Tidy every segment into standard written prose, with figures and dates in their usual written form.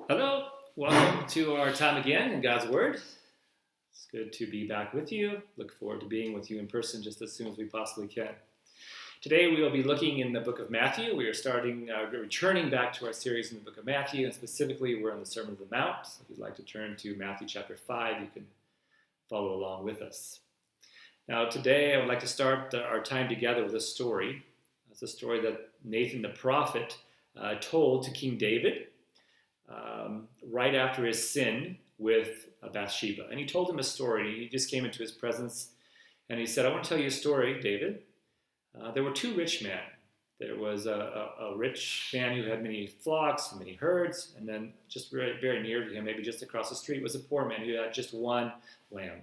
Hello, welcome to our time again in God's Word. It's good to be back with you. Look forward to being with you in person just as soon as we possibly can. Today we will be looking in the book of Matthew. We are returning back to our series in the book of Matthew, and specifically we're on the Sermon on the Mount. So if you'd like to turn to Matthew chapter 5, you can follow along with us. Now today I would like to start our time together with a story. It's a story that Nathan the prophet told to King David right after his sin with Bathsheba. And he told him a story. He just came into his presence and he said, I want to tell you a story, David. There were two rich men. There was a rich man who had many flocks and many herds, and then just very, very near to him, maybe just across the street, was a poor man who had just one lamb.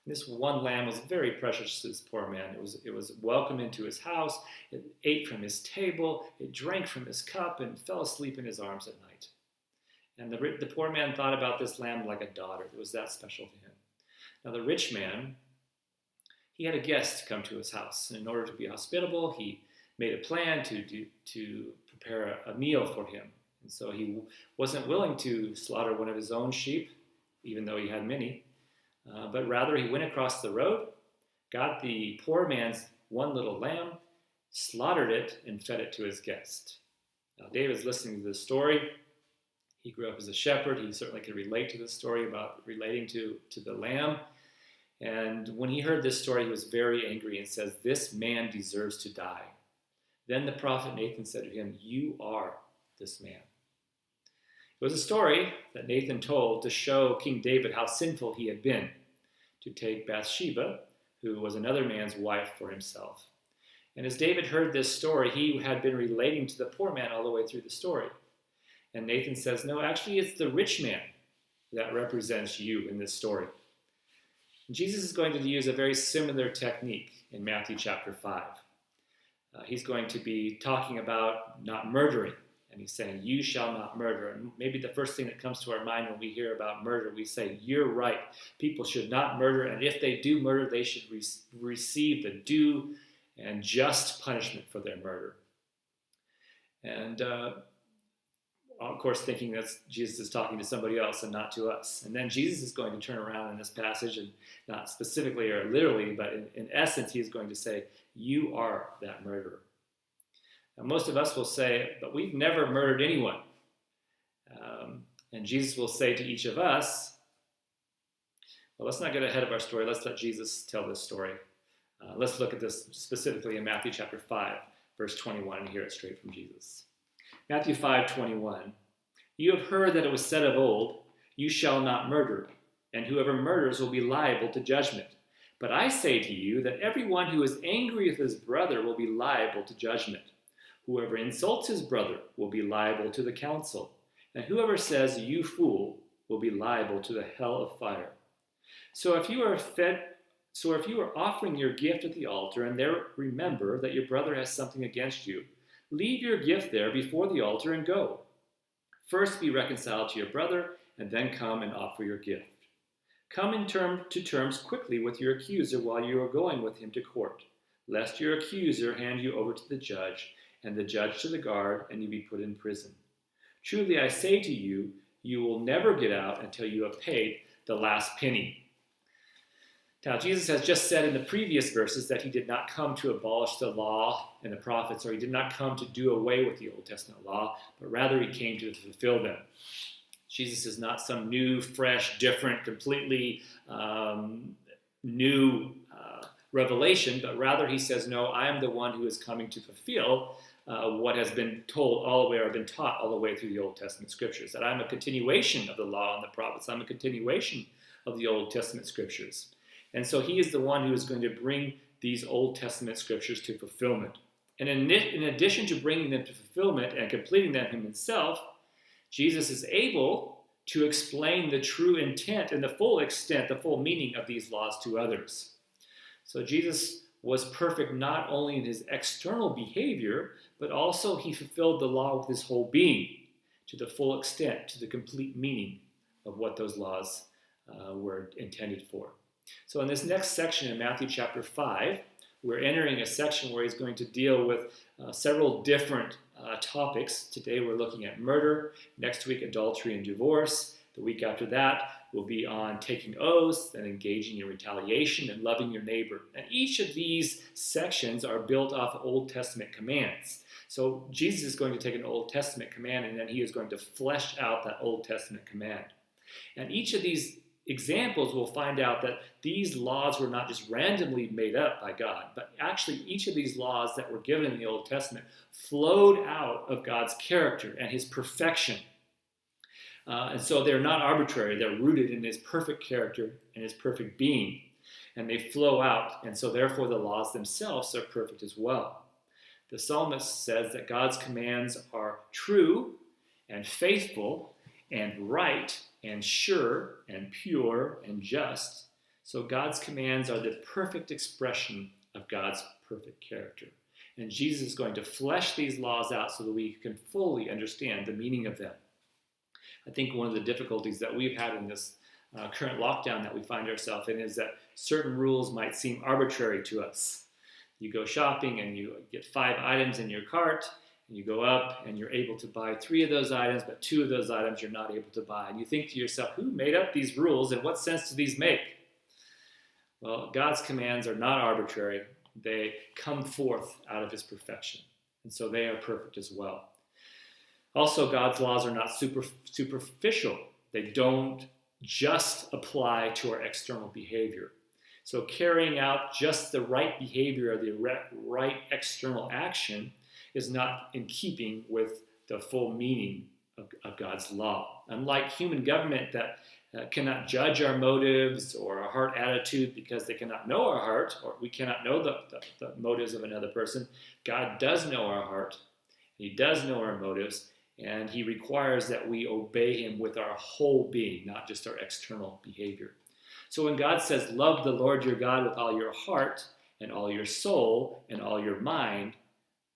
And this one lamb was very precious to this poor man. It was welcome into his house. It ate from his table. It drank from his cup and fell asleep in his arms at night. And the poor man thought about this lamb like a daughter. It was that special to him. Now the rich man, he had a guest come to his house. And in order to be hospitable, he made a plan to prepare a meal for him. And so he wasn't willing to slaughter one of his own sheep, even though he had many. But rather he went across the road, got the poor man's one little lamb, slaughtered it, and fed it to his guest. Now David's listening to this story. He grew up as a shepherd. He certainly could relate to this story about relating to the lamb. And when he heard this story, he was very angry and says, this man deserves to die. Then the prophet Nathan said to him, you are this man. It was a story that Nathan told to show King David how sinful he had been to take Bathsheba, who was another man's wife, for himself. And as David heard this story, he had been relating to the poor man all the way through the story. And Nathan says, no, actually it's the rich man that represents you in this story. And Jesus is going to use a very similar technique in Matthew chapter 5. He's going to be talking about not murdering. And he's saying, you shall not murder. And maybe the first thing that comes to our mind when we hear about murder, we say, you're right. People should not murder. And if they do murder, they should receive the due and just punishment for their murder. And of course, thinking that Jesus is talking to somebody else and not to us. And then Jesus is going to turn around in this passage, and not specifically or literally, but in essence, he is going to say, you are that murderer. Now, most of us will say, but we've never murdered anyone. And Jesus will say to each of us, well, let's not get ahead of our story. Let's let Jesus tell this story. Let's look at this specifically in Matthew chapter 5, verse 21, and hear it straight from Jesus. Matthew 5:21, you have heard that it was said of old, you shall not murder, and whoever murders will be liable to judgment. But I say to you that everyone who is angry with his brother will be liable to judgment. Whoever insults his brother will be liable to the council, and whoever says, you fool, will be liable to the hell of fire. So if you are offering your gift at the altar, and there remember that your brother has something against you, leave your gift there before the altar and go. First be reconciled to your brother, and then come and offer your gift. Come to terms quickly with your accuser while you are going with him to court, lest your accuser hand you over to the judge, and the judge to the guard, and you be put in prison. Truly I say to you, you will never get out until you have paid the last penny. Now, Jesus has just said in the previous verses that he did not come to abolish the law and the prophets, or he did not come to do away with the Old Testament law, but rather he came to fulfill them. Jesus is not some new, fresh, different, completely new revelation, but rather he says, no, I am the one who is coming to fulfill what has been told all the way, or been taught all the way through the Old Testament scriptures, that I'm a continuation of the law and the prophets. I'm a continuation of the Old Testament scriptures. And so he is the one who is going to bring these Old Testament scriptures to fulfillment. And in addition to bringing them to fulfillment and completing them himself, Jesus is able to explain the true intent and the full extent, the full meaning of these laws to others. So Jesus was perfect not only in his external behavior, but also he fulfilled the law with his whole being to the full extent, to the complete meaning of what those laws were intended for. So in this next section in Matthew chapter 5, we're entering a section where he's going to deal with several different topics. Today we're looking at murder. Next week, adultery and divorce. The week after that will be on taking oaths and engaging in retaliation and loving your neighbor. And each of these sections are built off of Old Testament commands. So Jesus is going to take an Old Testament command and then he is going to flesh out that Old Testament command. And each of these examples will find out that these laws were not just randomly made up by God, but actually each of these laws that were given in the Old Testament flowed out of God's character and his perfection. And so they're not arbitrary. They're rooted in his perfect character and his perfect being. And they flow out. And so therefore the laws themselves are perfect as well. The psalmist says that God's commands are true and faithful and right and sure and pure and just. So God's commands are the perfect expression of God's perfect character. And Jesus is going to flesh these laws out so that we can fully understand the meaning of them. I think one of the difficulties that we've had in this current lockdown that we find ourselves in is that certain rules might seem arbitrary to us. You go shopping and you get 5 items in your cart, and you go up and you're able to buy 3 of those items, but 2 of those items you're not able to buy. And you think to yourself, who made up these rules and what sense do these make? Well, God's commands are not arbitrary. They come forth out of his perfection. And so they are perfect as well. Also, God's laws are not superficial. They don't just apply to our external behavior. So carrying out just the right behavior or the right external action is not in keeping with the full meaning of God's law. Unlike human government that cannot judge our motives or our heart attitude because they cannot know our heart, or we cannot know the motives of another person, God does know our heart. He does know our motives, and he requires that we obey him with our whole being, not just our external behavior. So when God says, love the Lord your God with all your heart and all your soul and all your mind,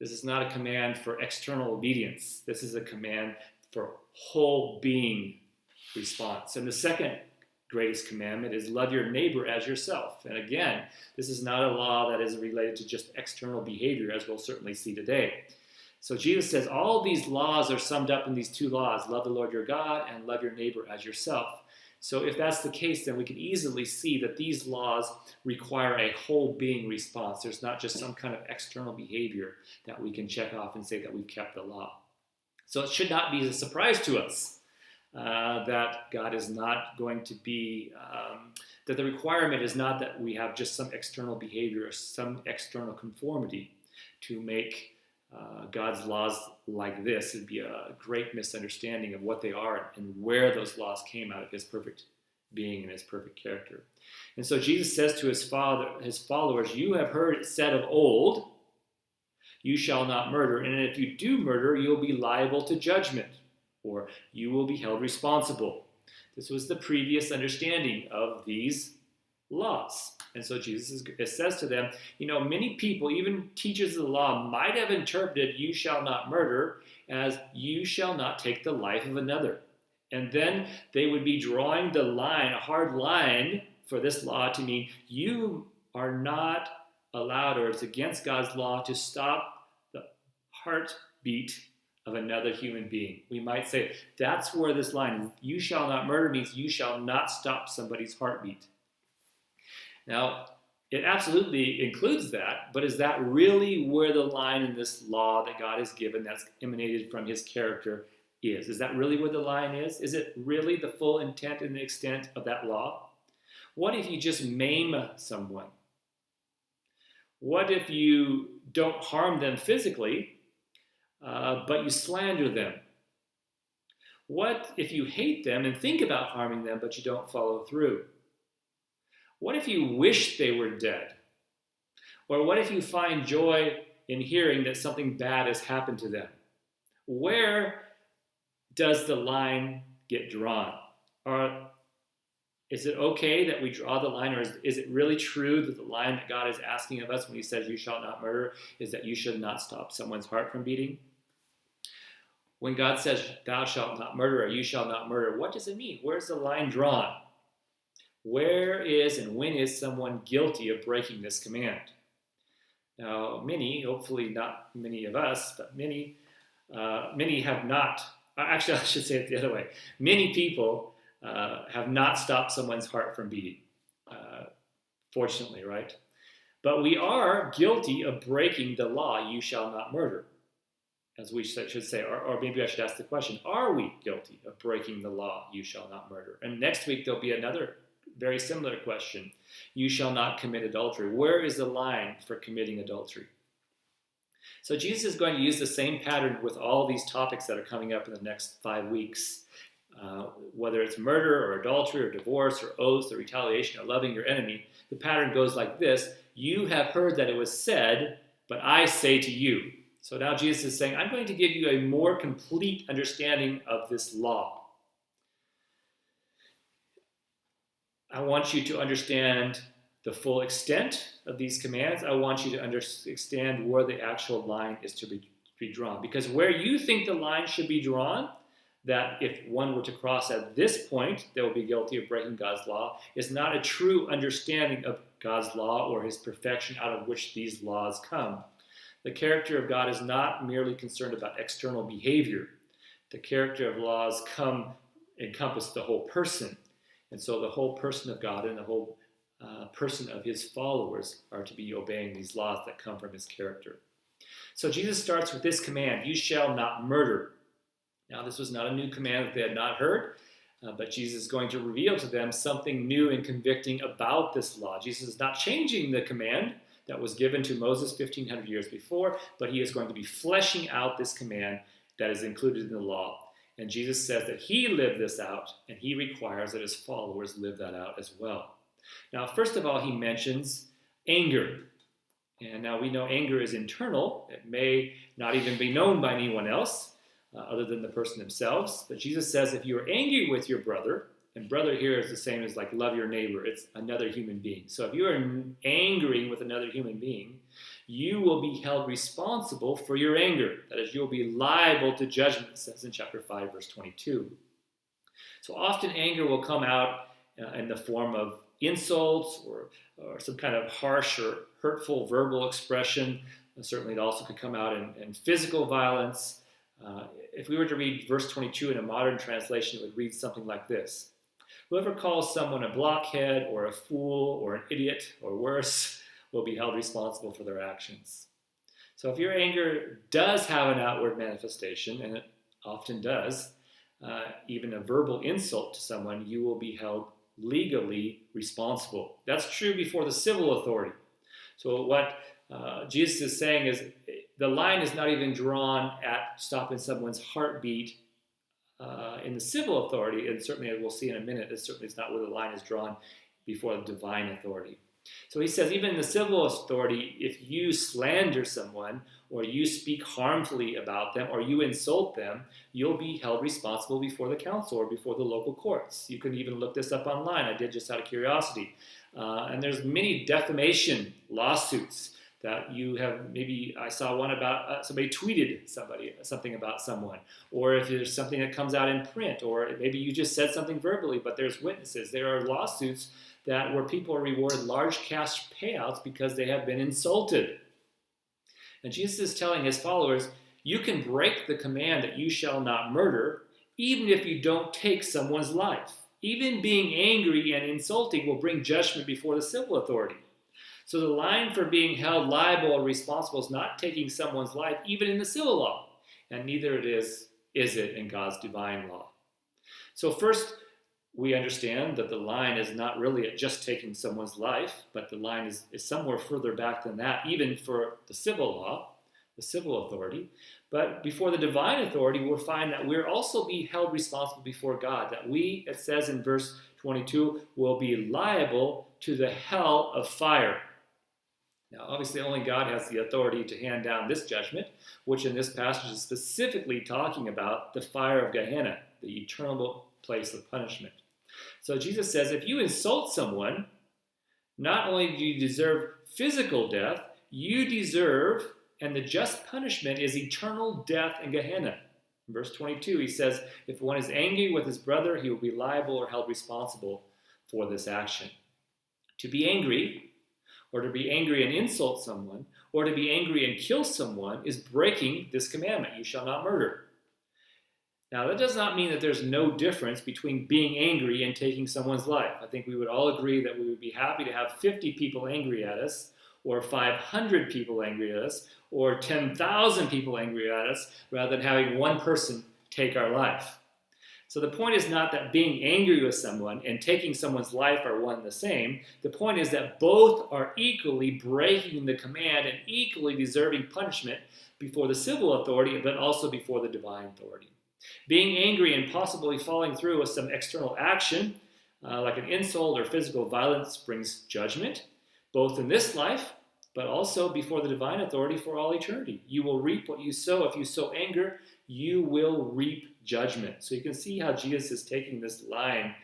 this is not a command for external obedience. This is a command for whole being response. And the second greatest commandment is love your neighbor as yourself. And again, this is not a law that is related to just external behavior, as we'll certainly see today. So Jesus says all these laws are summed up in these 2 laws, love the Lord your God and love your neighbor as yourself. So if that's the case, then we can easily see that these laws require a whole being response. There's not just some kind of external behavior that we can check off and say that we've kept the law. So it should not be a surprise to us that God is not going to be, that the requirement is not that we have just some external behavior or some external conformity to make God's laws like this. It'd be a great misunderstanding of what they are and where those laws came out of his perfect being and his perfect character. And so Jesus says to his followers, you have heard it said of old, you shall not murder, and if you do murder, you'll be liable to judgment, or you will be held responsible. This was the previous understanding of these laws. And so Jesus says to them, many people, even teachers of the law, might have interpreted you shall not murder as you shall not take the life of another. And then they would be drawing the line, a hard line for this law to mean you are not allowed, or it's against God's law to stop the heartbeat of another human being. We might say that's where this line is. You shall not murder means you shall not stop somebody's heartbeat. Now, it absolutely includes that, but is that really where the line in this law that God has given that's emanated from his character is? Is that really where the line is? Is it really the full intent and the extent of that law? What if you just maim someone? What if you don't harm them physically, but you slander them? What if you hate them and think about harming them, but you don't follow through? What if you wish they were dead? Or what if you find joy in hearing that something bad has happened to them? Where does the line get drawn? Or is it okay that we draw the line, or is it really true that the line that God is asking of us when he says you shall not murder is that you should not stop someone's heart from beating? When God says thou shalt not murder or you shall not murder, what does it mean? Where's the line drawn? Where is and when is someone guilty of breaking this command? Now, many, hopefully not many of us, but many many have not, actually, I should say it the other way. Many people have not stopped someone's heart from beating, fortunately, right? But we are guilty of breaking the law, you shall not murder, as we should say. Or maybe I should ask the question, are we guilty of breaking the law, you shall not murder? And next week there'll be another very similar question, you shall not commit adultery. Where is the line for committing adultery? So Jesus is going to use the same pattern with all these topics that are coming up in the next 5 weeks. Whether it's murder or adultery or divorce or oaths or retaliation or loving your enemy, the pattern goes like this. You have heard that it was said, but I say to you. So now Jesus is saying, I'm going to give you a more complete understanding of this law. I want you to understand the full extent of these commands. I want you to understand where the actual line is to be drawn. Because where you think the line should be drawn, that if one were to cross at this point, they will be guilty of breaking God's law, is not a true understanding of God's law or his perfection out of which these laws come. The character of God is not merely concerned about external behavior. The character of laws encompass the whole person. And so the whole person of God and the whole person of his followers are to be obeying these laws that come from his character. So Jesus starts with this command, you shall not murder. Now, this was not a new command that they had not heard, but Jesus is going to reveal to them something new and convicting about this law. Jesus is not changing the command that was given to Moses 1,500 years before, but he is going to be fleshing out this command that is included in the law. And Jesus says that he lived this out, and he requires that his followers live that out as well. Now, first of all, he mentions anger. And now we know anger is internal. It may not even be known by anyone else. Other than the person themselves. But Jesus says if you're angry with your brother, and brother here is the same as like love your neighbor, it's another human being. So if you are angry with another human being, you will be held responsible for your anger. That is, you'll be liable to judgment, it says in chapter 5, verse 22. So often anger will come out in the form of insults or some kind of harsh or hurtful verbal expression. And certainly it also could come out in physical violence. If we were to read verse 22 in a modern translation, it would read something like this. Whoever calls someone a blockhead or a fool or an idiot or worse will be held responsible for their actions. So if your anger does have an outward manifestation, and it often does, even a verbal insult to someone, you will be held legally responsible. That's true before the civil authority. So what Jesus is saying is the line is not even drawn at stopping someone's heartbeat in the civil authority, and certainly we'll see in a minute, it certainly is not where the line is drawn before the divine authority. So he says even in the civil authority, if you slander someone or you speak harmfully about them or you insult them, you'll be held responsible before the council or before the local courts. You can even look this up online. I did just out of curiosity. And there's many defamation lawsuits that you have. Maybe I saw one about somebody tweeted something about someone, or if there's something that comes out in print, or maybe you just said something verbally, but there's witnesses. There are lawsuits where people are rewarded large cash payouts because they have been insulted. And Jesus is telling his followers, you can break the command that you shall not murder, even if you don't take someone's life. Even being angry and insulting will bring judgment before the civil authority. So the line for being held liable or responsible is not taking someone's life, even in the civil law. And neither is it in God's divine law. So first, we understand that the line is not really at just taking someone's life, but the line is somewhere further back than that, even for the civil law, the civil authority. But before the divine authority, we'll find that we'll also be held responsible before God, that we, it says in verse 22, will be liable to the hell of fire. Now, obviously, only God has the authority to hand down this judgment, which in this passage is specifically talking about the fire of Gehenna, the eternal place of punishment. So Jesus says, if you insult someone, not only do you deserve physical death, you deserve, and the just punishment is eternal death in Gehenna. In verse 22, he says, if one is angry with his brother, he will be liable or held responsible for this action. To be angry or to be angry and insult someone, or to be angry and kill someone is breaking this commandment, you shall not murder. Now, that does not mean that there's no difference between being angry and taking someone's life. I think we would all agree that we would be happy to have 50 people angry at us, or 500 people angry at us, or 10,000 people angry at us, rather than having one person take our life. So the point is not that being angry with someone and taking someone's life are one and the same. The point is that both are equally breaking the command and equally deserving punishment before the civil authority, but also before the divine authority. Being angry and possibly following through with some external action, like an insult or physical violence, brings judgment, both in this life, but also before the divine authority for all eternity. You will reap what you sow. If you sow anger, you will reap judgment. So you can see how Jesus is taking this line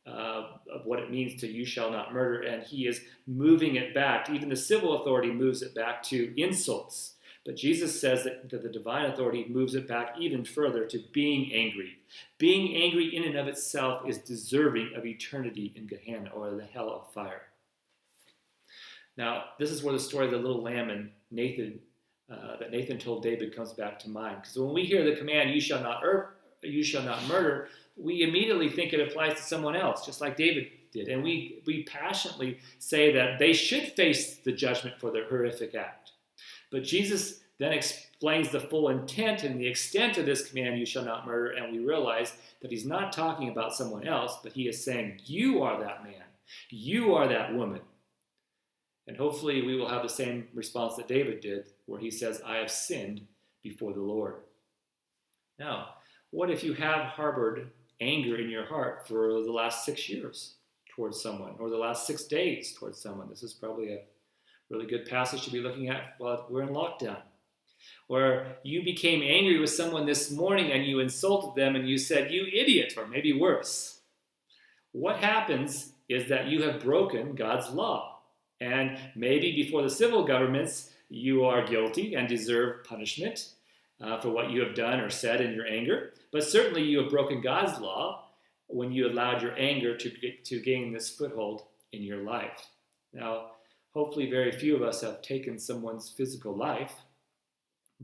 of what it means to you shall not murder, and he is moving it back. Even the civil authority moves it back to insults. But Jesus says that the divine authority moves it back even further to being angry. Being angry in and of itself is deserving of eternity in Gehenna, or the hell of fire. Now, this is where the story of the little lamb and Nathan, that Nathan told David, comes back to mind. Because when we hear the command, you shall not murder, we immediately think it applies to someone else, just like David did. And we passionately say that they should face the judgment for their horrific act. But Jesus then explains the full intent and the extent of this command, you shall not murder, and we realize that he's not talking about someone else, but he is saying, you are that man, you are that woman. And hopefully we will have the same response that David did, where he says, I have sinned before the Lord. Now, what if you have harbored anger in your heart for the last 6 years towards someone, or the last 6 days towards someone? This is probably a really good passage to be looking at while we're in lockdown. Or you became angry with someone this morning and you insulted them and you said, you idiot, or maybe worse. What happens is that you have broken God's law. And maybe before the civil governments, you are guilty and deserve punishment for what you have done or said in your anger. But certainly you have broken God's law when you allowed your anger to gain this foothold in your life. Now, hopefully very few of us have taken someone's physical life.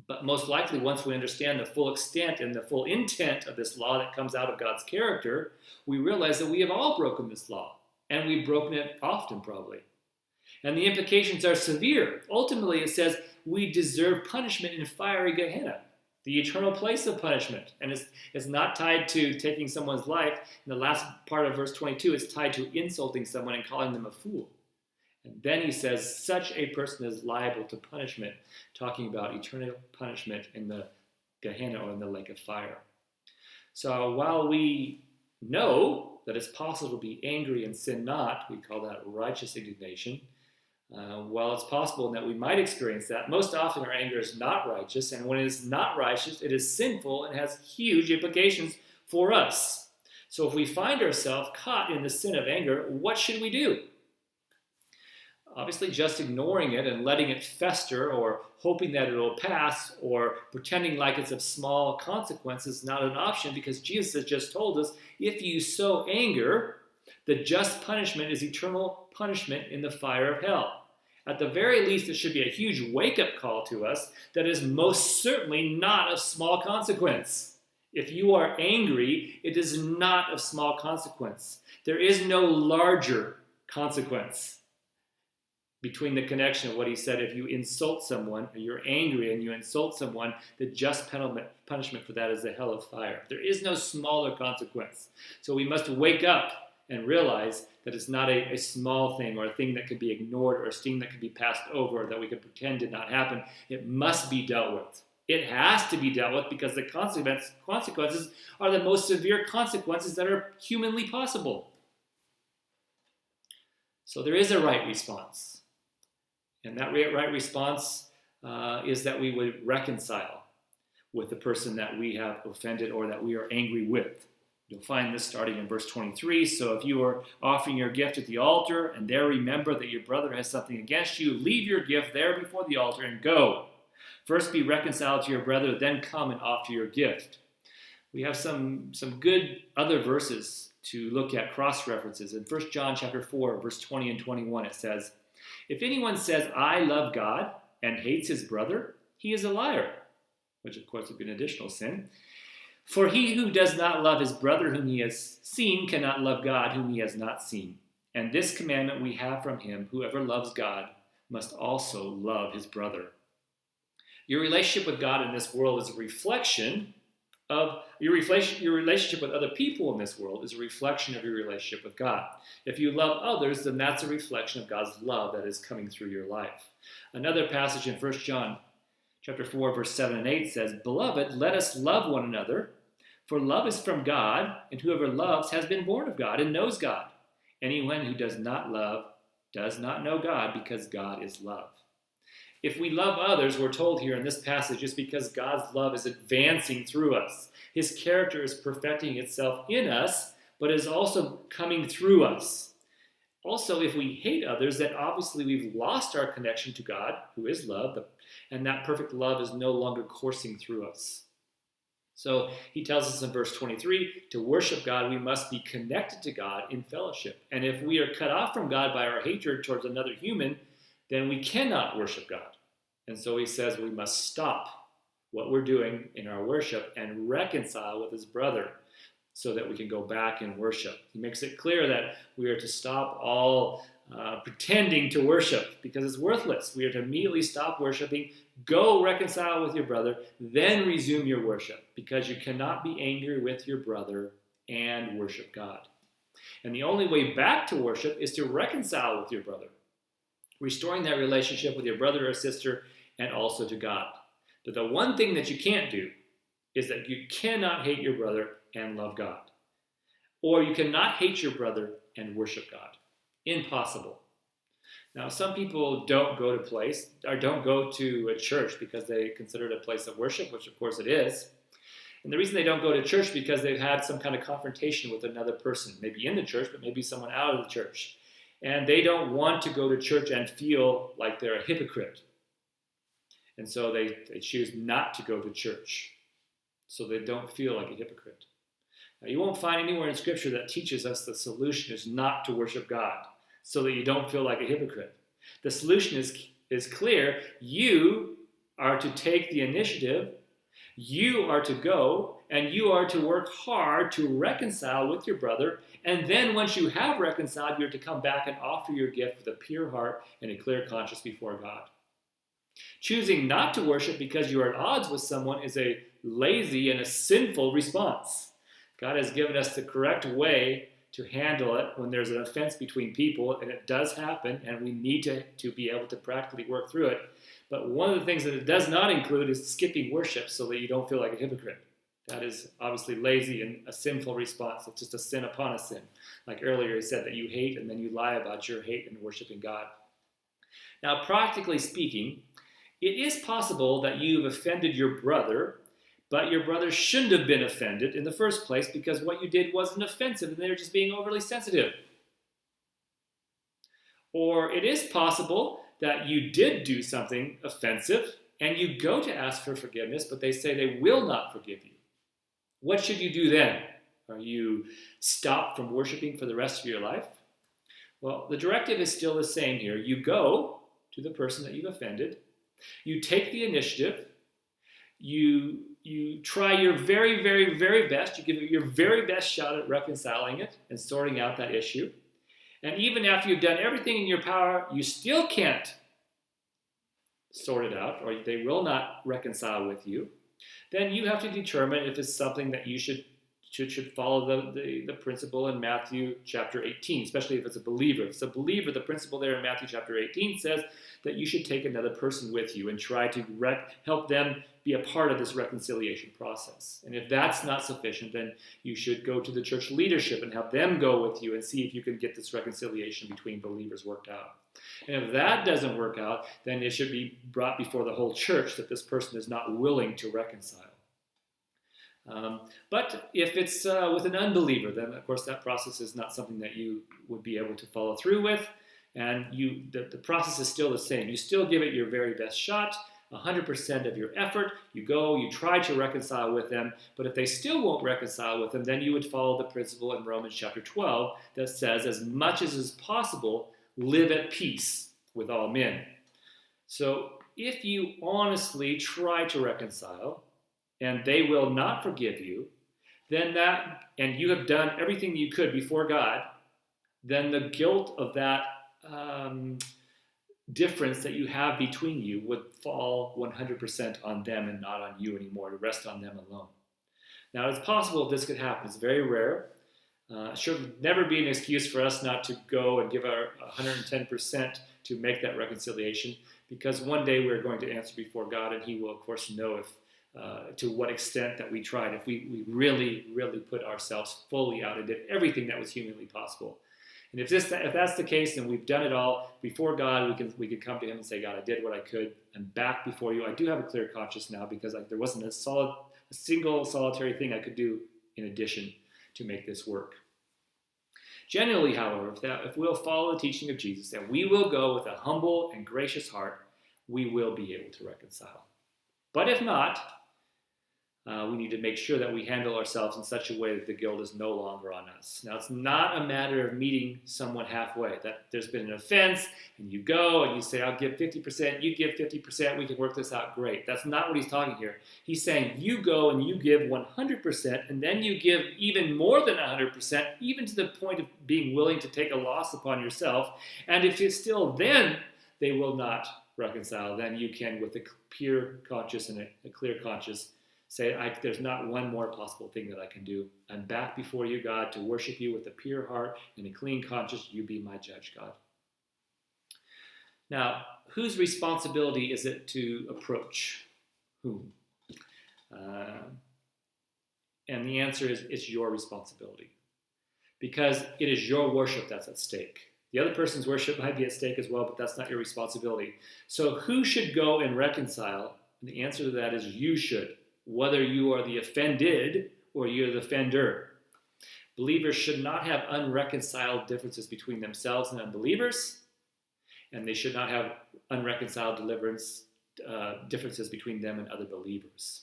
But most likely, once we understand the full extent and the full intent of this law that comes out of God's character, we realize that we have all broken this law. And we've broken it often, probably. And the implications are severe. Ultimately, it says we deserve punishment in fiery Gehenna, the eternal place of punishment. And it's not tied to taking someone's life. In the last part of verse 22, it's tied to insulting someone and calling them a fool. And then he says such a person is liable to punishment, talking about eternal punishment in the Gehenna, or in the lake of fire. So while we know that it's possible to be angry and sin not, we call that righteous indignation. While it's possible that we might experience that, most often our anger is not righteous, and when it is not righteous, it is sinful and has huge implications for us. So if we find ourselves caught in the sin of anger, what should we do? Obviously, just ignoring it and letting it fester, or hoping that it will pass, or pretending like it's of small consequences is not an option, because Jesus has just told us, if you sow anger, the just punishment is eternal punishment in the fire of hell. At the very least, it should be a huge wake-up call to us that is most certainly not of small consequence. If you are angry, it is not of small consequence. There is no larger consequence between the connection of what he said. If you insult someone, or you're angry and you insult someone, the just punishment for that is the hell of fire. There is no smaller consequence. So we must wake up and realize that it's not a small thing, or a thing that could be ignored, or a thing that could be passed over, that we could pretend did not happen. It must be dealt with. It has to be dealt with, because the consequences are the most severe consequences that are humanly possible. So there is a right response. And that right response is that we would reconcile with the person that we have offended or that we are angry with. You'll find this starting in verse 23. So if you are offering your gift at the altar and there remember that your brother has something against you, leave your gift there before the altar and go. First be reconciled to your brother, then come and offer your gift. We have some good other verses to look at, cross references. In 1 John chapter 4, verse 20 and 21, it says, If anyone says, I love God, and hates his brother, he is a liar, which of course would be an additional sin. For he who does not love his brother whom he has seen cannot love God whom he has not seen. And this commandment we have from him, whoever loves God must also love his brother. Your relationship with God in this world is a reflection of your relationship with other people in this world is a reflection of your relationship with God. If you love others, then that's a reflection of God's love that is coming through your life. Another passage in 1 John chapter 4, verse 7 and 8 says, Beloved, let us love one another, for love is from God, and whoever loves has been born of God and knows God. Anyone who does not love does not know God, because God is love. If we love others, we're told here in this passage, it's because God's love is advancing through us. His character is perfecting itself in us, but is also coming through us. Also, if we hate others, then obviously we've lost our connection to God, who is love, and that perfect love is no longer coursing through us. So he tells us in verse 23, to worship God, we must be connected to God in fellowship. And if we are cut off from God by our hatred towards another human, then we cannot worship God. And so he says we must stop what we're doing in our worship and reconcile with his brother so that we can go back and worship. He makes it clear that we are to stop all pretending to worship because it's worthless. We are to immediately stop worshiping, go reconcile with your brother, then resume your worship, because you cannot be angry with your brother and worship God. And the only way back to worship is to reconcile with your brother, restoring that relationship with your brother or sister and also to God. But the one thing that you can't do is that you cannot hate your brother and love God. Or you cannot hate your brother and worship God. Impossible. Now, some people don't go to a church because they consider it a place of worship, which of course it is. And the reason they don't go to church is because they've had some kind of confrontation with another person, maybe in the church, but maybe someone out of the church. And they don't want to go to church and feel like they're a hypocrite. And so they choose not to go to church so they don't feel like a hypocrite. Now, you won't find anywhere in Scripture that teaches us the solution is not to worship God so that you don't feel like a hypocrite. The solution is clear. You are to take the initiative. You are to go, and you are to work hard to reconcile with your brother. And then once you have reconciled, you're to come back and offer your gift with a pure heart and a clear conscience before God. Choosing not to worship because you are at odds with someone is a lazy and a sinful response. God has given us the correct way to handle it when there's an offense between people, and it does happen, and we need to be able to practically work through it. But one of the things that it does not include is skipping worship so that you don't feel like a hypocrite. That is obviously lazy and a sinful response. It's just a sin upon a sin. Like earlier he said that you hate and then you lie about your hate and worshiping God. Now, practically speaking, it is possible that you've offended your brother, but your brother shouldn't have been offended in the first place because what you did wasn't offensive and they were just being overly sensitive. Or it is possible that you did do something offensive and you go to ask for forgiveness, but they say they will not forgive you. What should you do then? Are you stopped from worshiping for the rest of your life? Well, the directive is still the same here. You go to the person that you've offended. You take the initiative. You try your very, very, very best. You give it your very best shot at reconciling it and sorting out that issue. And even after you've done everything in your power, you still can't sort it out, or they will not reconcile with you. Then you have to determine if it's something that you should follow the principle in Matthew chapter 18, especially if it's a believer. If it's a believer, the principle there in Matthew chapter 18 says that you should take another person with you and try to help them be a part of this reconciliation process. And if that's not sufficient, then you should go to the church leadership and have them go with you and see if you can get this reconciliation between believers worked out. And if that doesn't work out, then it should be brought before the whole church that this person is not willing to reconcile. But if it's with an unbeliever, then of course that process is not something that you would be able to follow through with, and the process is still the same. You still give it your very best shot, 100% of your effort. You go, you try to reconcile with them, but if they still won't reconcile with them, then you would follow the principle in Romans chapter 12 that says, as much as is possible, live at peace with all men. So if you honestly try to reconcile and they will not forgive you, then and you have done everything you could before God, then the guilt of that difference that you have between you would fall 100% on them and not on you anymore, to rest on them alone. Now, it's possible this could happen. It's very rare. It should never be an excuse for us not to go and give our 110% to make that reconciliation, because one day we're going to answer before God, and He will, of course, know if to what extent that we tried, if we really, really put ourselves fully out and did everything that was humanly possible. And if that's the case, then we've done it all before God. We can come to Him and say, God, I did what I could. I'm back before you. I do have a clear conscience now, because there wasn't a single solitary thing I could do in addition to make this work. Generally, however, if we'll follow the teaching of Jesus, and we will go with a humble and gracious heart, we will be able to reconcile. But if not, we need to make sure that we handle ourselves in such a way that the guilt is no longer on us. Now, it's not a matter of meeting someone halfway, that there's been an offense, and you go and you say, I'll give 50%, you give 50%, we can work this out, great. That's not what he's talking here. He's saying you go and you give 100%, and then you give even more than 100%, even to the point of being willing to take a loss upon yourself. And if it's still then they will not reconcile, then you can, with a pure conscience and a clear conscience, say, there's not one more possible thing that I can do. I'm back before you, God, to worship you with a pure heart and a clean conscience. You be my judge, God. Now, whose responsibility is it to approach whom? And the answer is, it's your responsibility, because it is your worship that's at stake. The other person's worship might be at stake as well, but that's not your responsibility. So who should go and reconcile? And the answer to that is you should, whether you are the offended or you're the offender. Believers should not have unreconciled differences between themselves and unbelievers, and they should not have unreconciled differences between them and other believers.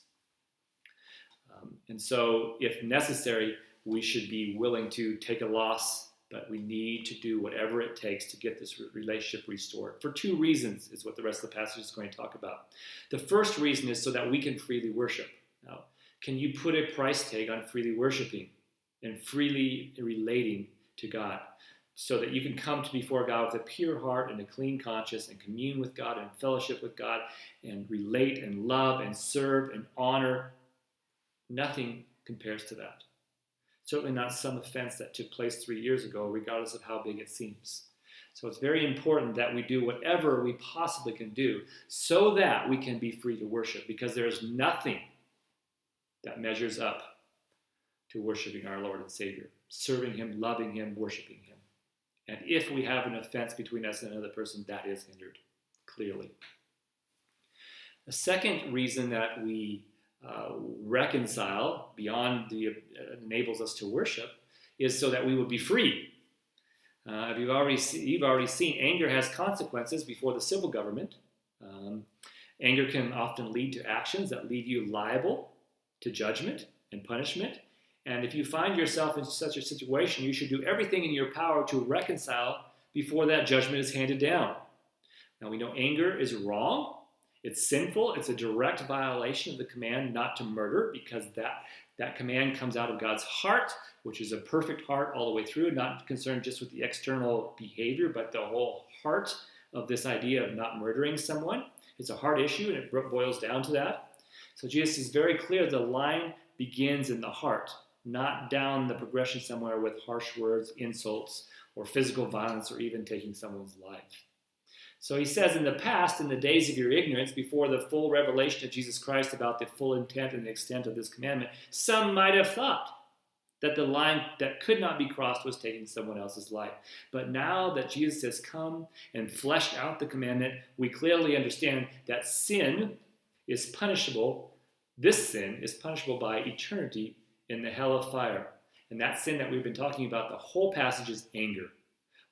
And so, if necessary, we should be willing to take a loss, but we need to do whatever it takes to get this relationship restored. For two reasons is what the rest of the passage is going to talk about. The first reason is so that we can freely worship. Now, can you put a price tag on freely worshiping and freely relating to God, so that you can come to before God with a pure heart and a clean conscience and commune with God and fellowship with God and relate and love and serve and honor? Nothing compares to that. Certainly not some offense that took place 3 years ago, regardless of how big it seems. So it's very important that we do whatever we possibly can do so that we can be free to worship, because there is nothing that measures up to worshiping our Lord and Savior, serving Him, loving Him, worshiping Him. And if we have an offense between us and another person, that is hindered, clearly. The second reason that we reconcile beyond enables us to worship is so that we would be free. You've already seen anger has consequences before the civil government. Anger can often lead to actions that leave you liable to judgment and punishment. And if you find yourself in such a situation, you should do everything in your power to reconcile before that judgment is handed down. Now, we know anger is wrong. It's sinful. It's a direct violation of the command not to murder, because that command comes out of God's heart, which is a perfect heart all the way through, not concerned just with the external behavior, but the whole heart of this idea of not murdering someone. It's a heart issue, and it boils down to that. So Jesus is very clear. The line begins in the heart, not down the progression somewhere with harsh words, insults, or physical violence, or even taking someone's life. So he says, in the past, in the days of your ignorance, before the full revelation of Jesus Christ about the full intent and the extent of this commandment, some might have thought that the line that could not be crossed was taking someone else's life. But now that Jesus has come and fleshed out the commandment, we clearly understand that sin is punishable. This sin is punishable by eternity in the hell of fire. And that sin that we've been talking about, the whole passage, is anger.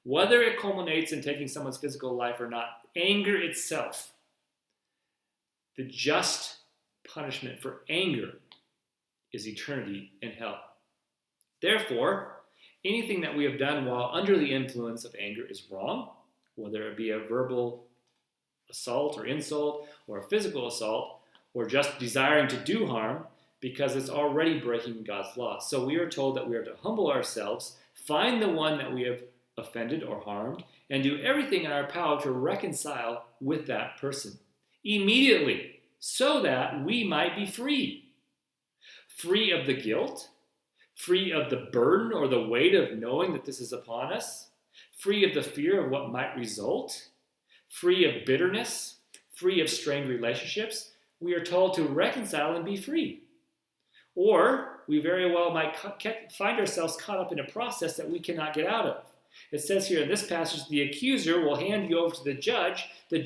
Whether it culminates in taking someone's physical life or not, anger itself, the just punishment for anger, is eternity in hell. Therefore, anything that we have done while under the influence of anger is wrong, whether it be a verbal assault or insult or a physical assault or just desiring to do harm, because it's already breaking God's law. So we are told that we are to humble ourselves, find the one that we have offended or harmed, and do everything in our power to reconcile with that person immediately, so that we might be free. Free of the guilt, free of the burden or the weight of knowing that this is upon us, free of the fear of what might result, free of bitterness, free of strained relationships. We are told to reconcile and be free. Or we very well might find ourselves caught up in a process that we cannot get out of. It says here in this passage, the accuser will hand you over to the judge to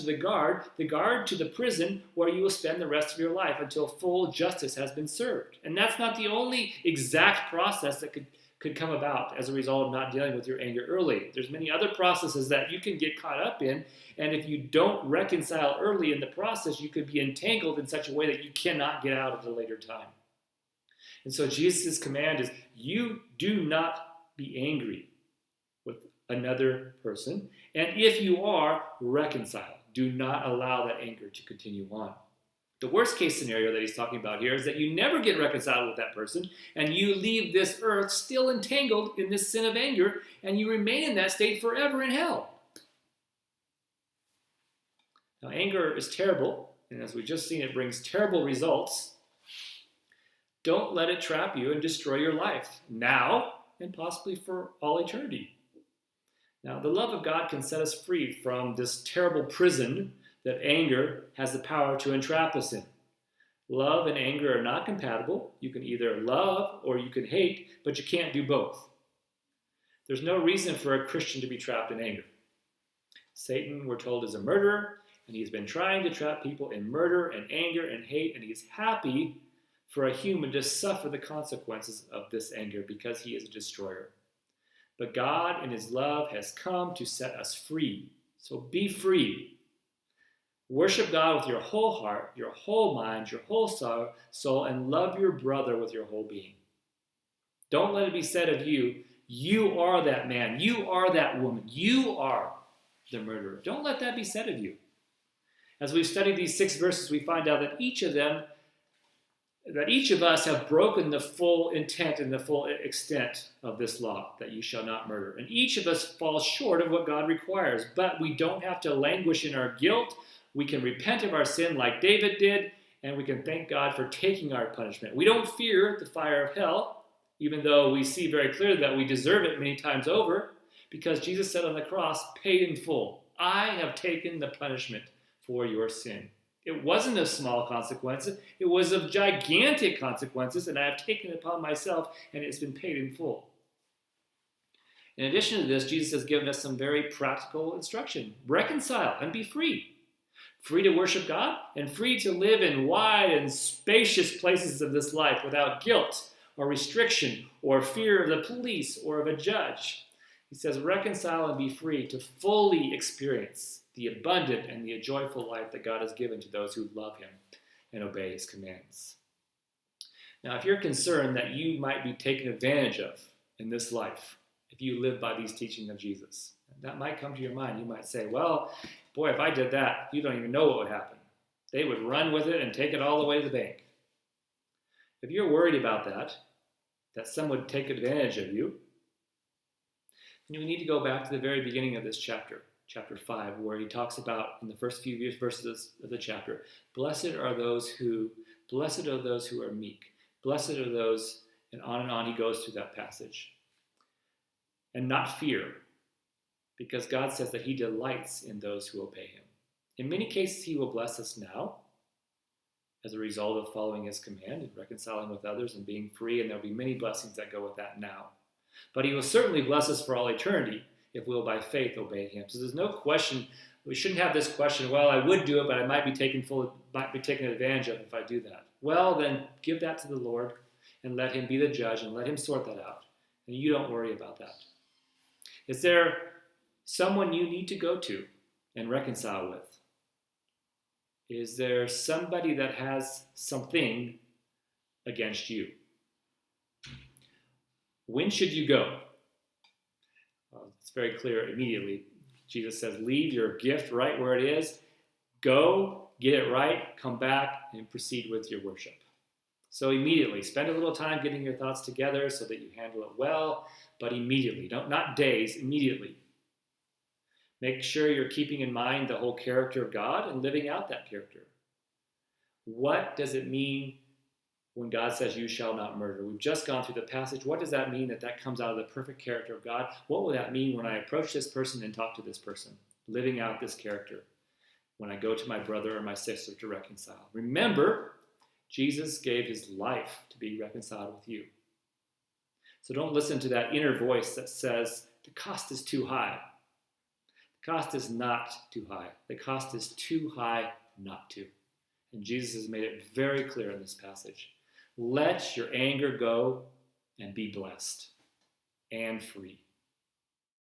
the guard to the prison, where you will spend the rest of your life until full justice has been served. And that's not the only exact process that could come about as a result of not dealing with your anger early. There's many other processes that you can get caught up in, and if you don't reconcile early in the process, you could be entangled in such a way that you cannot get out at a later time. And so Jesus' command is, you do not be angry with another person. And if you are, reconcile. Do not allow that anger to continue on. The worst case scenario that he's talking about here is that you never get reconciled with that person, and you leave this earth still entangled in this sin of anger, and you remain in that state forever in hell. Now, anger is terrible, and as we've just seen, it brings terrible results. Don't let it trap you and destroy your life now and possibly for all eternity. Now, the love of God can set us free from this terrible prison that anger has the power to entrap us in. Love and anger are not compatible. You can either love or you can hate, but you can't do both. There's no reason for a Christian to be trapped in anger. Satan, we're told, is a murderer, and he's been trying to trap people in murder and anger and hate, and he's happy for a human to suffer the consequences of this anger because he is a destroyer. But God in his love has come to set us free. So be free. Worship God with your whole heart, your whole mind, your whole soul, and love your brother with your whole being. Don't let it be said of you, you are that man, you are that woman, you are the murderer. Don't let that be said of you. As we've studied these 6 verses, we find out that each of us have broken the full intent and the full extent of this law, that you shall not murder. And each of us falls short of what God requires, but we don't have to languish in our guilt. We can repent of our sin like David did, and we can thank God for taking our punishment. We don't fear the fire of hell, even though we see very clearly that we deserve it many times over, because Jesus said on the cross, paid in full, I have taken the punishment for your sin. It wasn't of small consequences. It was of gigantic consequences, and I have taken it upon myself, and it's been paid in full. In addition to this, Jesus has given us some very practical instruction. Reconcile and be free. Free to worship God, and free to live in wide and spacious places of this life without guilt or restriction or fear of the police or of a judge. He says, reconcile and be free to fully experience the abundant and the joyful life that God has given to those who love him and obey his commands. Now, if you're concerned that you might be taken advantage of in this life, if you live by these teachings of Jesus, that might come to your mind. You might say, well, boy, if I did that, you don't even know what would happen. They would run with it and take it all the way to the bank. If you're worried about that someone would take advantage of you, then we need to go back to the very beginning of this chapter. Chapter 5, where he talks about, in the first few verses of the chapter, blessed are those who are meek. Blessed are those, and on he goes through that passage. And not fear, because God says that he delights in those who obey him. In many cases, he will bless us now as a result of following his command and reconciling with others and being free, and there'll be many blessings that go with that now. But he will certainly bless us for all eternity if we'll by faith obey him. So there's no question, we shouldn't have this question, well, I would do it, but I might be taken advantage of if I do that. Well, then give that to the Lord and let him be the judge and let him sort that out. And you don't worry about that. Is there someone you need to go to and reconcile with? Is there somebody that has something against you? When should you go? It's very clear immediately. Jesus says, leave your gift right where it is. Go, get it right, come back, and proceed with your worship. So immediately, spend a little time getting your thoughts together so that you handle it well, but immediately. Not days, immediately. Make sure you're keeping in mind the whole character of God and living out that character. What does it mean when God says you shall not murder? We've just gone through the passage. What does that mean that comes out of the perfect character of God? What will that mean when I approach this person and talk to this person? Living out this character. When I go to my brother or my sister to reconcile. Remember, Jesus gave his life to be reconciled with you. So don't listen to that inner voice that says the cost is too high. The cost is not too high. The cost is too high not to. And Jesus has made it very clear in this passage. Let your anger go and be blessed and free.